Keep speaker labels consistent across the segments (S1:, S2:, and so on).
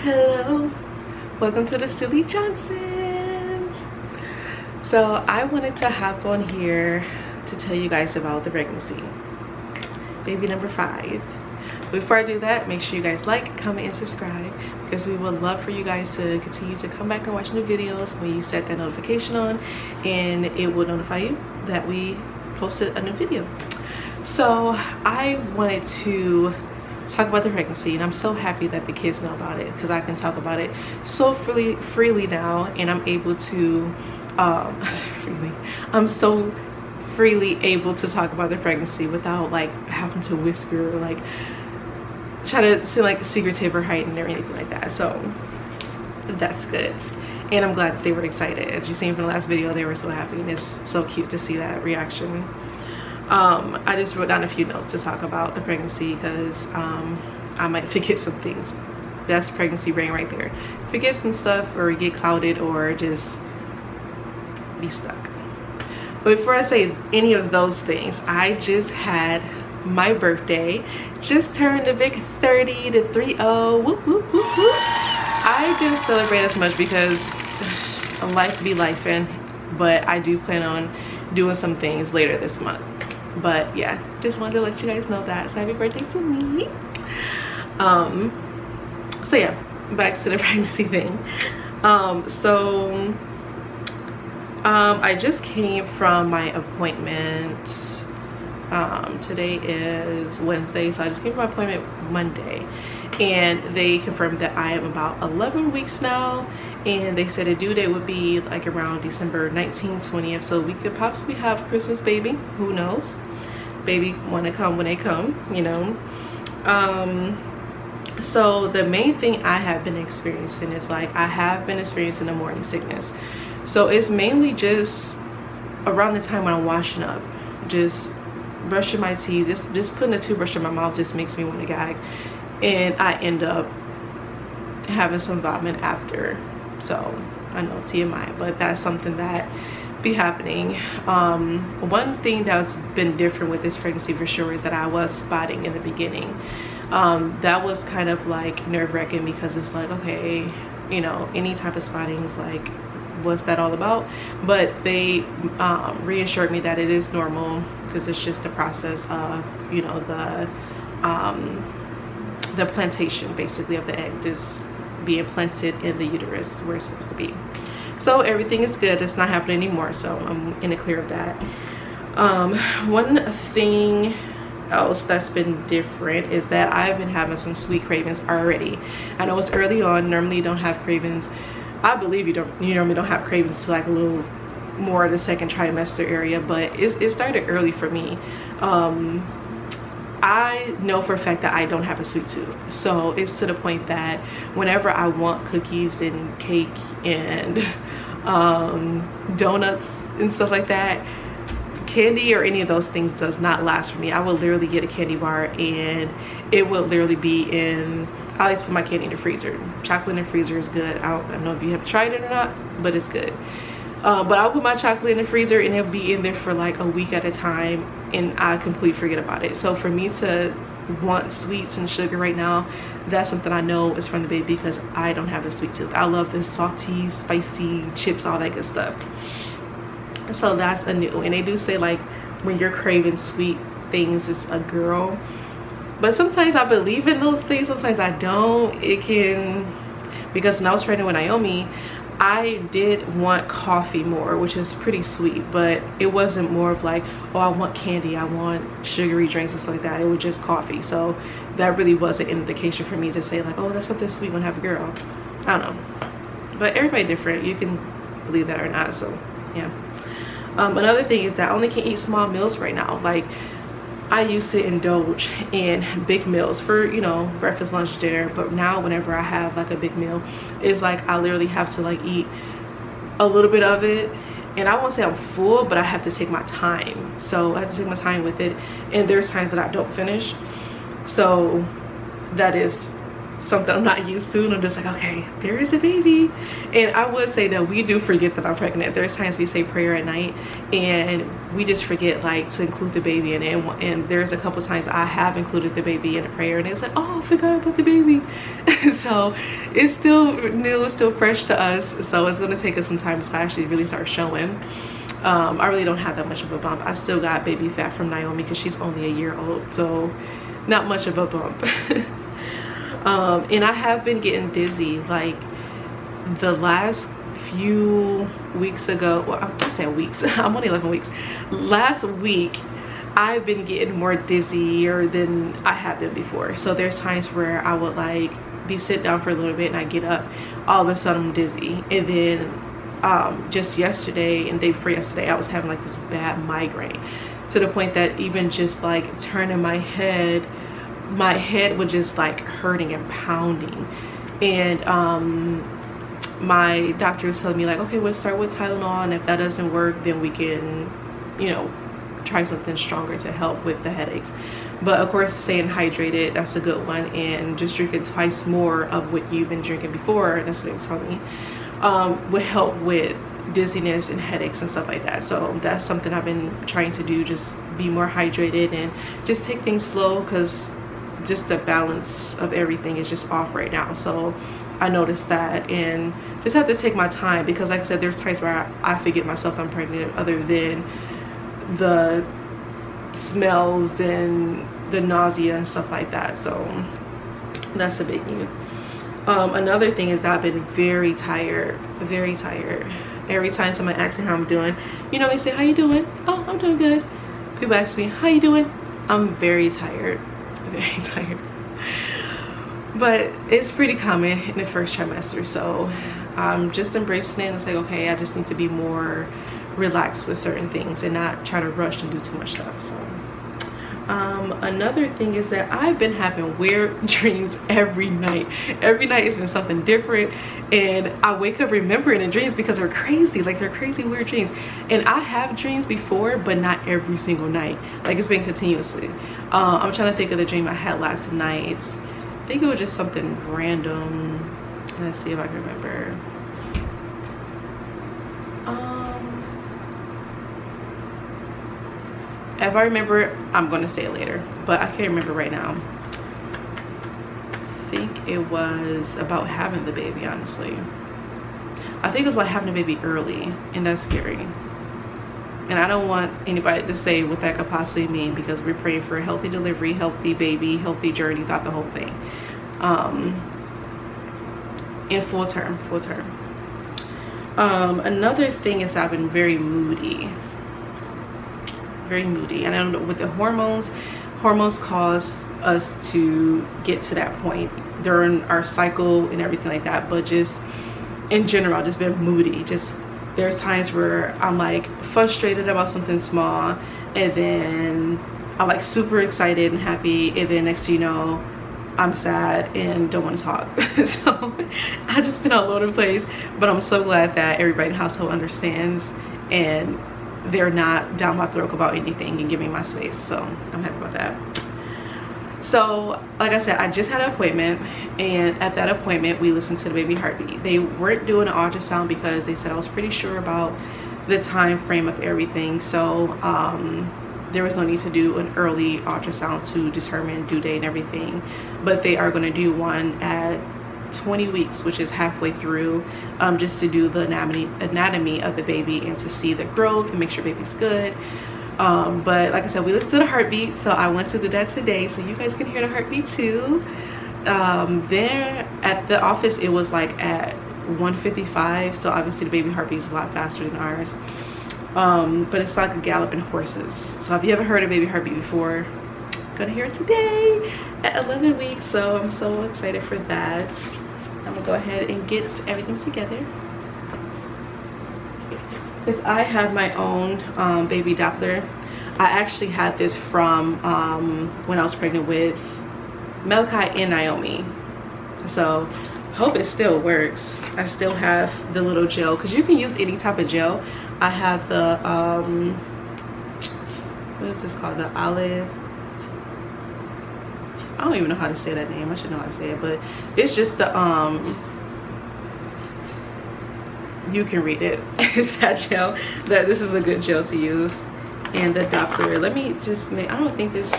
S1: Hello, welcome to the Silly Johnsons. So I wanted to hop on here to tell you guys about the pregnancy, baby number 5. Before I do that, make sure you guys like, comment, and subscribe, because we would love for you guys to continue to come back and watch new videos when you set that notification on, and it will notify you that we posted a new video. So I wanted to talk about the pregnancy, and I'm so happy that the kids know about it, because I can talk about it so freely now, and I'm able to I'm so freely able to talk about the pregnancy without like having to whisper or like try to seem like secretive or heightened or anything like that. So that's good, and I'm glad that they were excited. As you seen from the last video, they were so happy, and it's so cute to see that reaction. I just wrote down a few notes to talk about the pregnancy, because I might forget some things. That's pregnancy brain right there. Forget some stuff or get clouded or just be stuck. But before I say any of those things, I just had my birthday. Just turned a big 30 to 30. Whoop, whoop, whoop, whoop. I didn't celebrate as much because life be lifing, but I do plan on doing some things later this month. But yeah, just wanted to let you guys know that. So happy birthday to me. So yeah, back to the pregnancy thing. I just came from my appointment. Today is Wednesday, so I just came from my appointment Monday, and they confirmed that I am about 11 weeks now, and they said a due date would be like around December 19th, 20th, so we could possibly have Christmas baby. Who knows? Baby want to come when they come, you know. So the main thing I have been experiencing is like I have been experiencing the morning sickness. So it's mainly just around the time when I'm washing up, just brushing my teeth, just putting a toothbrush in my mouth just makes me want to gag, and I end up having some vomit after. So I know, TMI, but that's something that be happening. One thing that's been different with this pregnancy for sure is that I was spotting in the beginning. That was kind of like nerve-wracking, because it's like, okay, you know, any type of spotting was like, what's that all about? But they reassured me that it is normal, because it's just the process of, you know, the plantation basically of the egg just being planted in the uterus where it's supposed to be. So everything is good. It's not happening anymore, so I'm in the clear of that. One thing else that's been different is that I've been having some sweet cravings already. I know it's early on. Normally you don't have cravings. I believe you normally don't have cravings until like a little more of the second trimester area, but it started early for me. I know for a fact that I don't have a sweet tooth, so it's to the point that whenever I want cookies and cake and donuts and stuff like that, candy or any of those things does not last for me. I will literally get a candy bar, and it will literally be in, I like to put my candy in the freezer. Chocolate in the freezer is good. I don't know if you have tried it or not, but it's good. But I'll put my chocolate in the freezer, and it'll be in there for like a week at a time, and I completely forget about it. So for me to want sweets and sugar right now, that's something I know is from the baby, because I don't have a sweet tooth. I love the salty, spicy chips, all that good stuff. So that's a new, and they do say like when you're craving sweet things, it's a girl. But sometimes I believe in those things, sometimes I don't. It can, because when I was pregnant with Naomi, I did want coffee more, which is pretty sweet, but it wasn't more of like, oh, I want candy, I want sugary drinks and stuff like that. It was just coffee. So that really was an indication for me to say like, oh, that's something sweet when I have a girl. I don't know, but everybody different. You can believe that or not. So yeah. Another thing is that I only can eat small meals right now. Like I used to indulge in big meals for, you know, breakfast, lunch, dinner, but now whenever I have like a big meal, it's like I literally have to like eat a little bit of it, and I won't say I'm full, but I have to take my time. So I have to take my time with it, and there's times that I don't finish. So that is something I'm not used to, and I'm just like, okay, there is a baby. And I would say that we do forget that I'm pregnant. There's times we say prayer at night and we just forget like to include the baby in it, and there's a couple times I have included the baby in a prayer and it's like, oh, I forgot about the baby. So it's still new, it's still fresh to us, so it's going to take us some time to actually really start showing. I really don't have that much of a bump. I still got baby fat from Naomi because she's only a year old, so not much of a bump. And I have been getting dizzy like the last few weeks ago. Well, I'm gonna say weeks. I'm only 11 weeks. Last week I've been getting more dizzier than I have been before. So there's times where I would like be sit down for a little bit and I get up, all of a sudden I'm dizzy. And then just yesterday and day before yesterday I was having like this bad migraine to the point that even just like turning my head was just like hurting and pounding. And my doctor was telling me like, okay, we'll start with Tylenol, and if that doesn't work then we can, you know, try something stronger to help with the headaches. But of course staying hydrated, that's a good one, and just drinking twice more of what you've been drinking before, that's what they tell me, would help with dizziness and headaches and stuff like that. So that's something I've been trying to do, just be more hydrated and just take things slow, because just the balance of everything is just off right now. So I noticed that and just have to take my time, because like I said, there's times where I forget myself I'm pregnant, other than the smells and the nausea and stuff like that. So that's a biggie. Another thing is that I've been very tired. Every time someone asks me how I'm doing, you know, they say, how you doing? Oh, I'm doing good. People ask me, how you doing? I'm very tired. But it's pretty common in the first trimester, so I'm just embracing it, and it's like, okay, I just need to be more relaxed with certain things and not try to rush and do too much stuff. So another thing is that I've been having weird dreams every night. Every night it's been something different, and I wake up remembering the dreams because they're crazy, like they're crazy weird dreams. And I have dreams before, but not every single night, like it's been continuously. I'm trying to think of the dream I had last night. I think it was just something random. Let's see if I can remember. If I remember, I'm gonna say it later, but I can't remember right now. I think it was about having the baby, honestly. I think it was about having the baby early, and that's scary. And I don't want anybody to say what that could possibly mean, because we're praying for a healthy delivery, healthy baby, healthy journey throughout the whole thing. In full term. Another thing is I've been very moody. And I don't know, with the hormones cause us to get to that point during our cycle and everything like that. But just in general, I've just been moody. Just there's times where I'm like frustrated about something small, and then I'm like super excited and happy, and then next thing you know, I'm sad and don't want to talk. So I just been all over the place, but I'm so glad that everybody in the household understands and they're not down my throat about anything and giving my space. So I'm happy about that. So like I said, I just had an appointment, and at that appointment we listened to the baby heartbeat. They weren't doing an ultrasound because they said I was pretty sure about the time frame of everything. So there was no need to do an early ultrasound to determine due date and everything, but they are going to do one at 20 weeks, which is halfway through, just to do the anatomy of the baby and to see the growth and make sure baby's good. But like I said, we listened to the heartbeat, so I went to do that today, so you guys can hear the heartbeat too. There at the office it was like at 1:55, so obviously the baby heartbeat is a lot faster than ours. But it's like a galloping horses. So if you haven't heard a baby heartbeat before, gonna hear it today at 11 weeks. So I'm so excited for that. I'm gonna go ahead and get everything together, because I have my own baby Doppler. I actually had this from when I was pregnant with Malachi and Naomi. So I hope it still works. I still have the little gel, because you can use any type of gel. I have the what is this called, the olive, I don't even know how to say that name. I should know how to say it, but it's just the you can read it. It's that gel. That this is a good gel to use. And the Doppler. Let me just make. I don't think this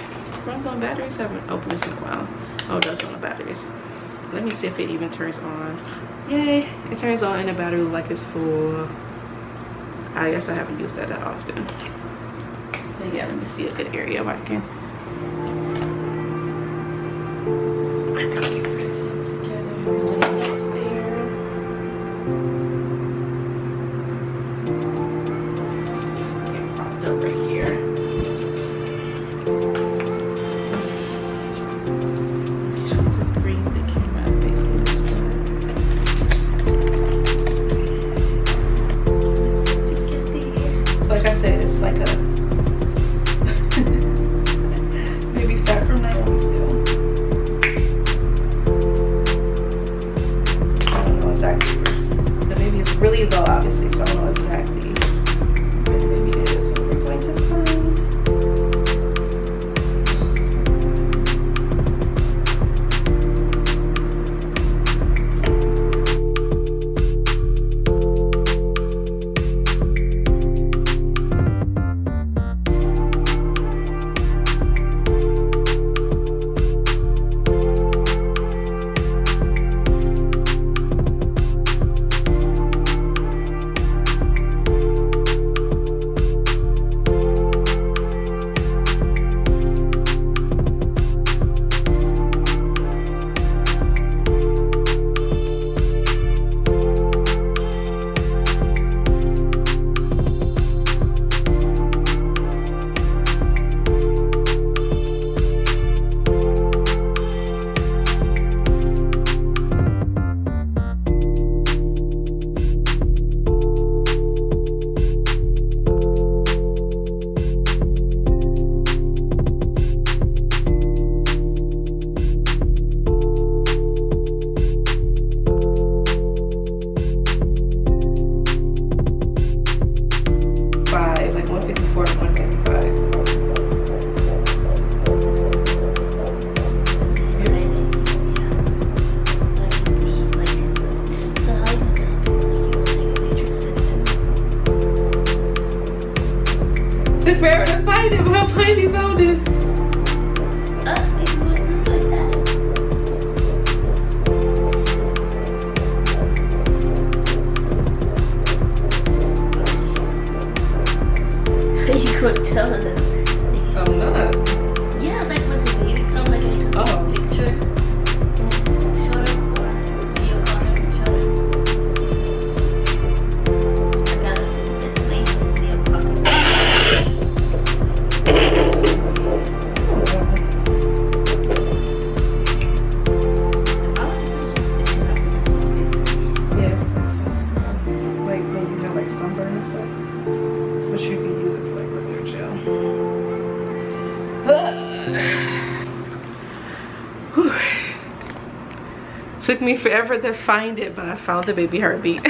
S1: runs on batteries. I haven't opened this in a while. Oh, it does run on batteries. Let me see if it even turns on. Yay! It turns on and the battery looks like it's full. I guess I haven't used that often. But yeah, let me see a good area where I can. Like I said, it's like a maybe fat from Naomi still. I don't know exactly. The baby is really low, obviously, so I don't know exactly. But maybe it is what we're going to find. 154 and 155. Took forever to find it, but I finally found it.
S2: You couldn't tell them.
S1: I'm not.
S2: Yeah, like when the baby comes, like you took a picture and showed her, or video call her and showed her. I got this latest video call.
S1: Yeah, it's like when you have like sunburn and stuff. But you can use it for like regular gel. Took me forever to find it, but I found the baby heartbeat.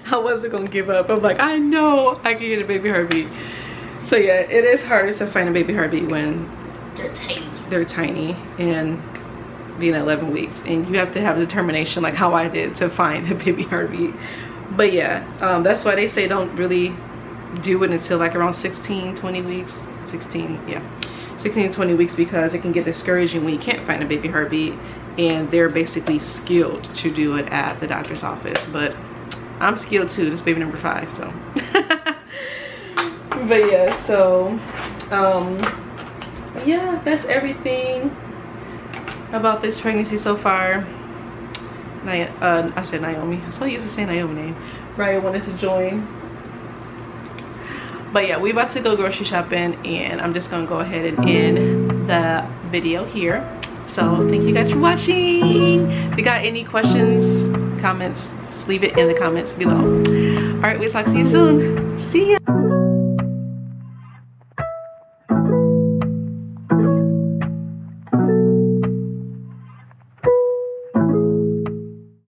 S1: I wasn't gonna give up. I'm like, I know I can get a baby heartbeat. So yeah, it is harder to find a baby heartbeat when they're tiny and being 11 weeks, and you have to have determination like how I did to find a baby heartbeat. But yeah, that's why they say don't really do it until like around 16-20 weeks. 16 to 20 weeks, because it can get discouraging when you can't find a baby heartbeat, and they're basically skilled to do it at the doctor's office. But I'm skilled too. This is baby number 5, so but yeah, so yeah, that's everything about this pregnancy so far. I said Naomi. I'm so used to saying Naomi name. Riah wanted to join. But yeah, we about to go grocery shopping, and I'm just gonna go ahead and end the video here. So thank you guys for watching. If you got any questions, comments, just leave it in the comments below. All right, we'll talk to you soon. See ya.